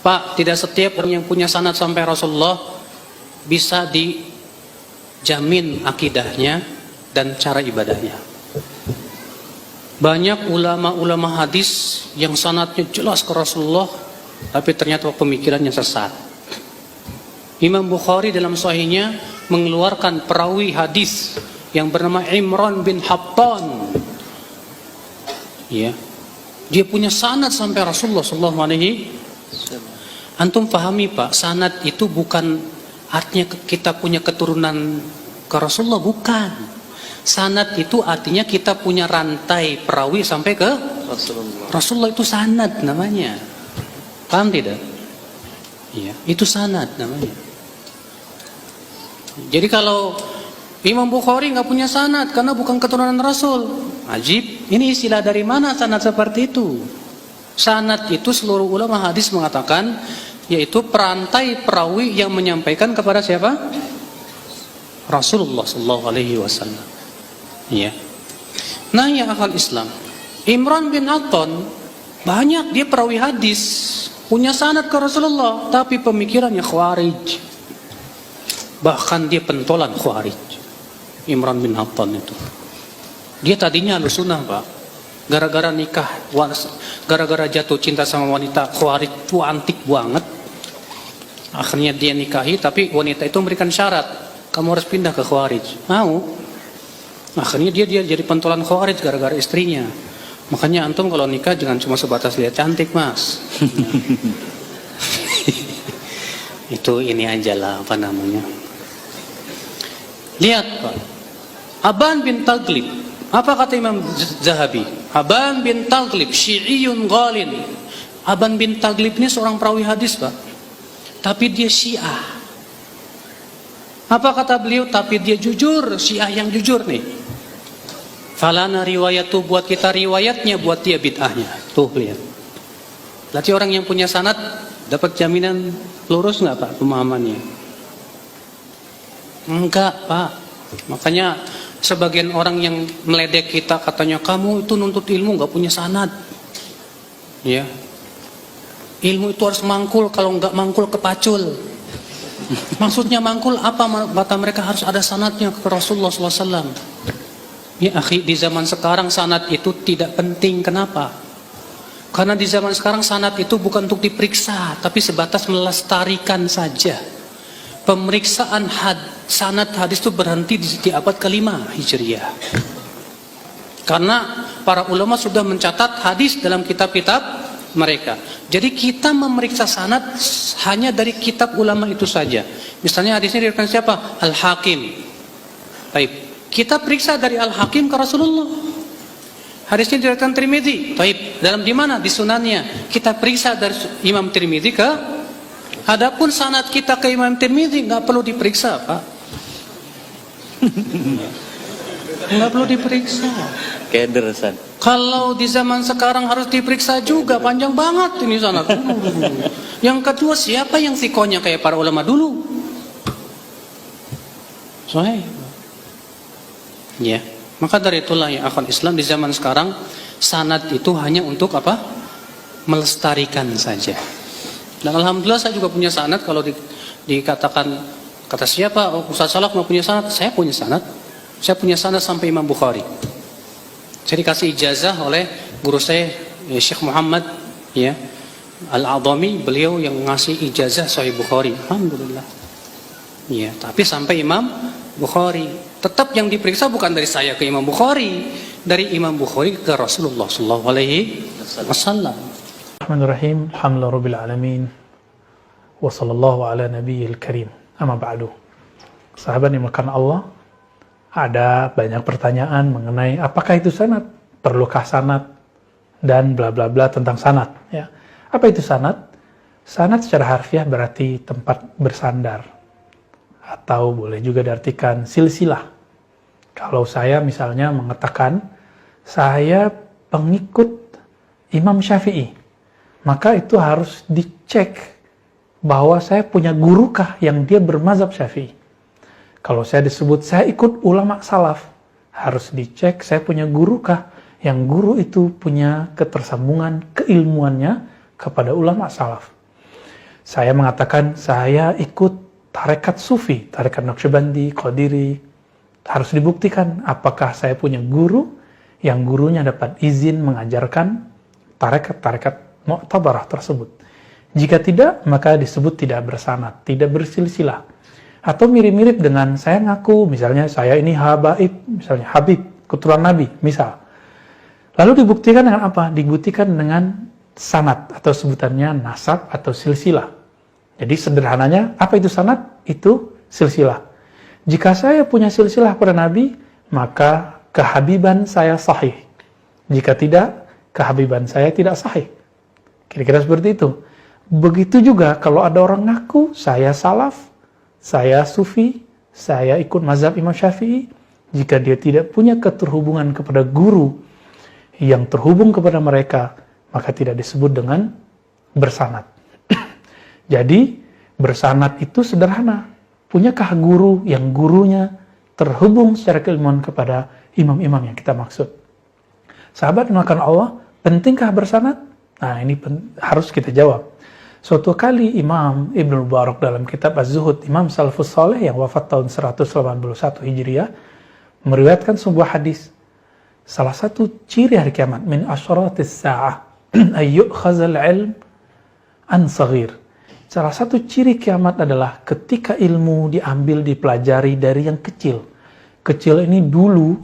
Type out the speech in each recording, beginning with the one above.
Pak, tidak setiap orang yang punya sanad sampai Rasulullah bisa dijamin akidahnya dan cara ibadahnya. Banyak ulama-ulama hadis yang sanadnya jelas ke Rasulullah, tapi ternyata pemikirannya sesat. Imam Bukhari dalam sahihnya mengeluarkan perawi hadis yang bernama Imran bin Hattan. Ya. Dia punya sanad sampai Rasulullah sallallahu alaihi. Antum pahami Pak, sanad itu bukan artinya kita punya keturunan ke Rasulullah, bukan. Sanad itu artinya kita punya rantai perawi sampai ke Rasulullah. Rasulullah itu sanad namanya. Paham tidak? Iya, itu sanad namanya. Jadi kalau Imam Bukhari nggak punya sanad karena bukan keturunan Rasul, ajib. Ini istilah dari mana sanad seperti itu? Sanad itu seluruh ulama hadis mengatakan yaitu perantai perawi yang menyampaikan kepada siapa? Rasulullah sallallahu alaihi wasallam. Ya. Nah, ya akal Islam, Imran bin Hattan banyak dia perawi hadis, punya sanad ke Rasulullah, tapi pemikirannya khawarij. Bahkan dia pentolan khawarij. Imran bin Hattan itu. Dia tadinya ahlussunnah, Pak. Gara-gara nikah, gara-gara jatuh cinta sama wanita khawarij itu antik banget. Akhirnya dia nikahi, tapi wanita itu memberikan syarat, kamu harus pindah ke khawarij. Mau? Akhirnya dia jadi pentolan khawarij gara-gara istrinya. Makanya antum kalau nikah jangan cuma sebatas lihat cantik, Mas. Itu ini aja lah, apa namanya. Lihat Pak, Aban bin Taglib. Apa kata Imam Zahabi? Aban bin Taglib Syi'iyun ghalin. Aban bin Taglib ini seorang perawi hadis, Pak. Tapi dia Syiah. Apa kata beliau? Tapi dia jujur, Syiah yang jujur nih. Falana riwayatu, buat kita riwayatnya, buat dia bid'ahnya. Tuh lihat. Berarti orang yang punya sanad dapat jaminan lurus nggak Pak pemahamannya? Enggak Pak. Makanya sebagian orang yang meledek kita katanya kamu itu nuntut ilmu nggak punya sanad. Ya. Ilmu itu harus mangkul, kalau nggak mangkul kepacul. Maksudnya mangkul apa? Kata mereka harus ada sanadnya ke Rasulullah SAW. Ya akhi, di zaman sekarang sanad itu tidak penting. Kenapa? Karena di zaman sekarang sanad itu bukan untuk diperiksa, tapi sebatas melestarikan saja. Pemeriksaan sanad hadis itu berhenti di abad ke-5 Hijriah. Karena para ulama sudah mencatat hadis dalam kitab-kitab mereka. Jadi kita memeriksa sanad hanya dari kitab ulama itu saja. Misalnya hadisnya diriwayatkan siapa? Al-Hakim. Baik, kita periksa dari Al-Hakim ke Rasulullah. Hadisnya diriwayatkan Tirmidzi. Baik, dalam di mana? Di sunannya. Kita periksa dari Imam Tirmidzi ke. Adapun sanad kita ke Imam Tirmidzi nggak perlu diperiksa, Pak. Nggak perlu diperiksa. Kedersan. Kalau di zaman sekarang harus diperiksa juga, panjang banget ini sanad. Yang kedua, siapa yang sikonya kayak para ulama dulu? Sahih. Ya, maka dari itulah ya akal Islam, di zaman sekarang sanad itu hanya untuk apa? Melestarikan saja. Dan alhamdulillah saya juga punya sanad. Kalau dikatakan kata siapa, oh, Ustaz Salaf nggak punya sanad, saya punya sanad. Saya punya sanad sampai Imam Bukhari. Saya dikasih ijazah oleh guru saya Syekh Muhammad ya Al-Adhami, beliau yang ngasih ijazah Sahih Bukhari. Alhamdulillah. Ya, tapi sampai Imam Bukhari. Tetap yang diperiksa bukan dari saya ke Imam Bukhari, dari Imam Bukhari ke Rasulullah sallallahu alaihi wasallam. Bismillahirrahmanirrahim. Alhamdulillahirabbil alamin. Wa sallallahu ala nabiyil karim. Amma ba'du. Sahabat yang dimuliakan Allah, ada banyak pertanyaan mengenai apakah itu sanad, perlukah sanad, dan bla bla bla tentang sanad. Ya. Apa itu sanad? Sanad secara harfiah berarti tempat bersandar, atau boleh juga diartikan silsilah. Kalau saya misalnya mengatakan saya pengikut Imam Syafi'i, maka itu harus dicek bahwa saya punya gurukah yang dia bermazhab Syafi'i. Kalau saya disebut saya ikut ulama salaf, harus dicek saya punya gurukah yang guru itu punya ketersambungan keilmuannya kepada ulama salaf. Saya mengatakan saya ikut tarekat sufi, tarekat Naqsyabandi, Qadiri. Harus dibuktikan apakah saya punya guru yang gurunya dapat izin mengajarkan tarekat-tarekat mu'tabarah tersebut. Jika tidak, maka disebut tidak bersanad, tidak bersilsilah. Atau mirip-mirip dengan saya ngaku, misalnya saya ini habaib, misalnya Habib, keturunan Nabi, misal. Lalu dibuktikan dengan apa? Dibuktikan dengan sanad, atau sebutannya nasab atau silsilah. Jadi sederhananya, apa itu sanad? Itu silsilah. Jika saya punya silsilah pada Nabi, maka kehabiban saya sahih. Jika tidak, kehabiban saya tidak sahih. Kira-kira seperti itu. Begitu juga kalau ada orang ngaku, saya salaf, saya sufi, saya ikut mazhab Imam Syafi'i. Jika dia tidak punya keterhubungan kepada guru yang terhubung kepada mereka, maka tidak disebut dengan bersanad. Jadi, bersanad itu sederhana. Punyakah guru yang gurunya terhubung secara keilmuan kepada imam-imam yang kita maksud? Sahabat dimakan Allah, pentingkah bersanad? Nah, ini harus kita jawab. Suatu kali Imam Ibnu Mubarak dalam kitab Az-Zuhud, Imam Salafus Saleh yang wafat tahun 181 Hijriah, meriwayatkan sebuah hadis. Salah satu ciri hari kiamat, min asyaratis sa'ah, ayyukhazal ilm an saghir. Salah satu ciri kiamat adalah ketika ilmu diambil, dipelajari dari yang kecil. Kecil ini dulu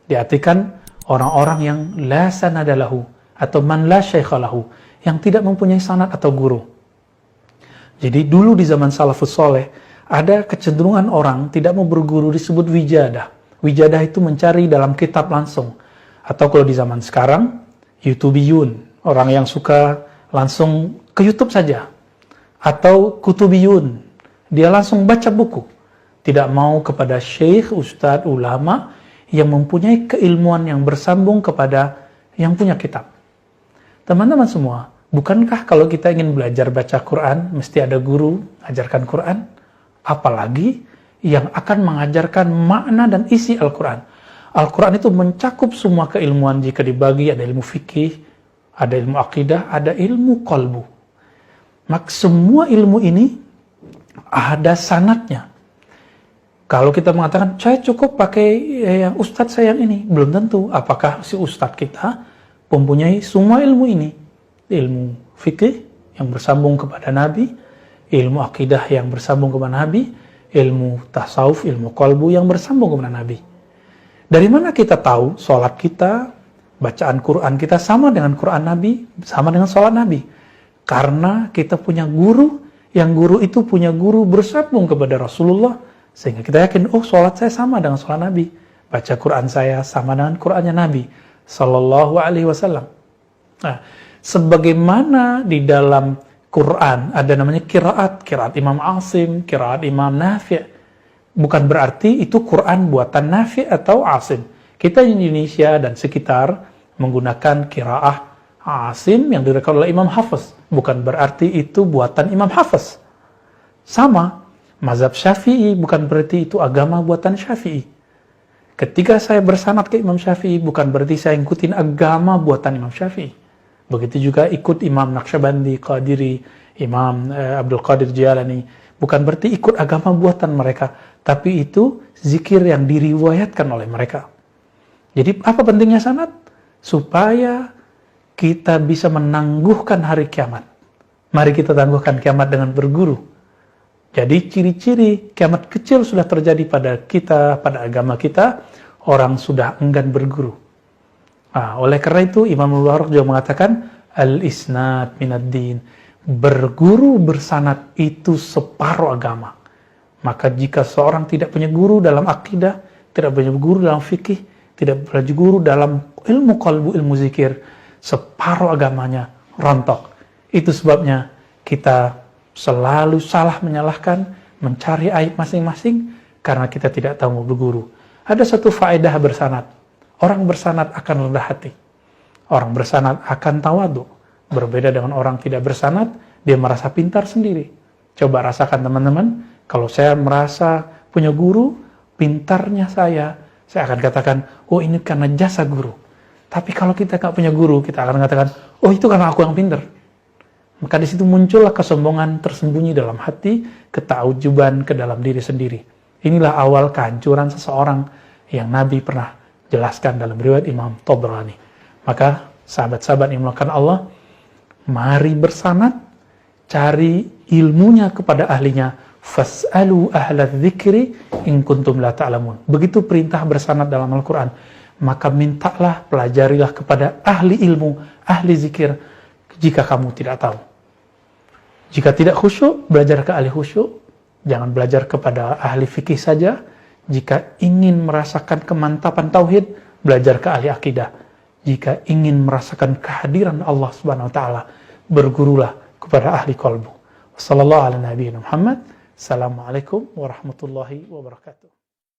diartikan orang-orang yang la sanada lahu, atau man la syaikha lahu, yang tidak mempunyai sanad atau guru. Jadi dulu di zaman salafus soleh, ada kecenderungan orang tidak mau berguru disebut wijadah. Wijadah itu mencari dalam kitab langsung. Atau kalau di zaman sekarang, YouTubiyun, orang yang suka langsung ke YouTube saja. Atau kutubiyun, dia langsung baca buku. Tidak mau kepada syekh, ustadz, ulama yang mempunyai keilmuan yang bersambung kepada yang punya kitab. Teman-teman semua, bukankah kalau kita ingin belajar baca Quran, mesti ada guru ajarkan Quran? Apalagi yang akan mengajarkan makna dan isi Al-Quran. Al-Quran itu mencakup semua keilmuan. Jika dibagi, ada ilmu fikih, ada ilmu akidah, ada ilmu qalbu. Maka semua ilmu ini ada sanadnya. Kalau kita mengatakan, saya cukup pakai yang ustadz saya yang ini, belum tentu. Apakah si ustadz kita mempunyai semua ilmu ini? Ilmu fikih yang bersambung kepada Nabi, ilmu akidah yang bersambung kepada Nabi, ilmu tasawuf, ilmu qalbu yang bersambung kepada Nabi. Dari mana kita tahu sholat kita, bacaan Quran kita sama dengan Quran Nabi, sama dengan sholat Nabi? Karena kita punya guru, yang guru itu punya guru bersambung kepada Rasulullah, sehingga kita yakin, oh sholat saya sama dengan sholat Nabi, baca Quran saya sama dengan Qurannya Nabi Sallallahu Alaihi Wasallam. Nah, sebagaimana di dalam Quran ada namanya kiraat Imam Asim, kiraat Imam Nafi'. Bukan berarti itu Quran buatan Nafi' atau Asim. Kita di Indonesia dan sekitar menggunakan kiraah Asim yang direkam oleh Imam Hafiz. Bukan berarti itu buatan Imam Hafiz. Sama, mazhab Syafi'i bukan berarti itu agama buatan Syafi'i. Ketika saya bersanad ke Imam Syafi'i, bukan berarti saya ikutin agama buatan Imam Syafi'i. Begitu juga ikut Imam Naqsyabandi, Qadiri, Imam Abdul Qadir Jilani. Bukan berarti ikut agama buatan mereka, tapi itu zikir yang diriwayatkan oleh mereka. Jadi apa pentingnya sanad? Supaya kita bisa menangguhkan hari kiamat. Mari kita tangguhkan kiamat dengan berguru. Jadi ciri-ciri kiamat kecil sudah terjadi pada kita, pada agama kita, orang sudah enggan berguru. Nah, oleh karena itu Imam Mubarak juga mengatakan al-isnad minad din. Berguru bersanad itu separuh agama. Maka jika seorang tidak punya guru dalam akidah, tidak punya guru dalam fikih, tidak punya guru dalam ilmu qalbu, ilmu zikir, separuh agamanya rontok. Itu sebabnya kita selalu salah menyalahkan, mencari aib masing-masing karena kita tidak tahu mau berguru. Ada satu faedah bersanad. Orang bersanad akan rendah hati. Orang bersanad akan tawadu. Berbeda dengan orang tidak bersanad, dia merasa pintar sendiri. Coba rasakan teman-teman, kalau saya merasa punya guru, pintarnya saya akan katakan, oh ini karena jasa guru. Tapi kalau kita nggak punya guru, kita akan katakan, oh itu karena aku yang pintar. Maka di situ muncullah kesombongan tersembunyi dalam hati, ketaujuban ke dalam diri sendiri. Inilah awal kehancuran seseorang yang Nabi pernah jelaskan dalam riwayat Imam Tabrani. Maka sahabat-sahabat yang melakukan Allah, mari bersanad, cari ilmunya kepada ahlinya. Fas'alu ahla dzikri in kuntum la ta'lamun. Begitu perintah bersanad dalam Al-Quran. Maka mintalah, pelajarilah kepada ahli ilmu, ahli zikir, jika kamu tidak tahu. Jika tidak khusyuk, belajar ke ahli khusyuk. Jangan belajar kepada ahli fikih saja. Jika ingin merasakan kemantapan tauhid, belajar ke ahli akidah. Jika ingin merasakan kehadiran Allah Subhanahu wa taala, bergurulah kepada ahli qalbu. Wassallallahu ala nabiyina Muhammad. Assalamualaikum warahmatullahi wabarakatuh.